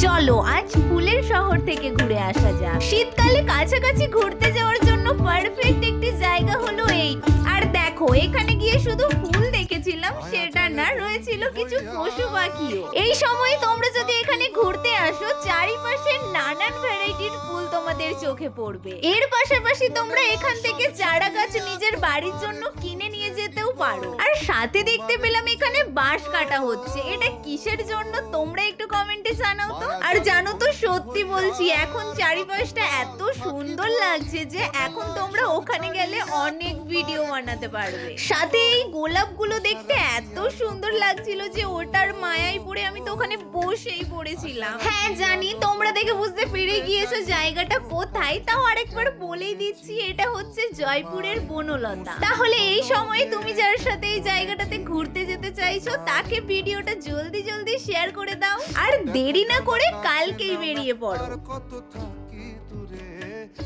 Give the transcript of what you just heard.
চলো আজ ফুলের শহর থেকে ঘুরে আসা যাক। শীতকালে কাছাকাছি ঘুরতে যাওয়ার জন্য পারফেক্ট একটি জায়গা হলো এই। আর দেখো এখানে গিয়ে শুধু ফুল দেখেছিলাম সেটা না, রয়েছিল কিছু পশু পাখিও। এই সময় তোমরা যদি এখানে ঘুরতে আসো চারিপাশে নানান ভ্যারাইটির ফুল তোমাদের চোখে পড়বে। এর পাশাপাশি তোমরা এখান থেকে চারা গাছ নিজের বাড়ির জন্য কিনে নিয়ে যেতেও পারো। আর সাথে দেখতে পেলাম এখানে বাঁশ কাটা হচ্ছে, এটা কিসের জন্য তোমরা একটু কমেন্টে জানাও তো। আর জানো তো সত্যি বলছি এখন চারিপাশটা এত সুন্দর লাগছে যে এখন তোমরা ওখানে গেলে অনেক ভিডিও বানাতে পারবে। সাথে এই গোলাপগুলো দেখতে এত সুন্দর লাগছিল যে ওটার মায়ায় পড়ে আমি তো ওখানে বসেই পড়েছিলাম। হ্যাঁ জানি তোমরা দেখে বুঝতে পেরে গিয়েছো জায়গাটা কোথায়, তাও আরেকবার বলেই দিচ্ছি এটা হচ্ছে জয়পুরের বনলতা। তাহলে এই সময় তুমি যার সাথে এই জায়গাটাতে ঘুরতে যেতে চাইছো তাকে ভিডিওটা জলদি জলদি শেয়ার করে দাও আর দেরি না করে কালকেই বেরিয়ে পড়ো।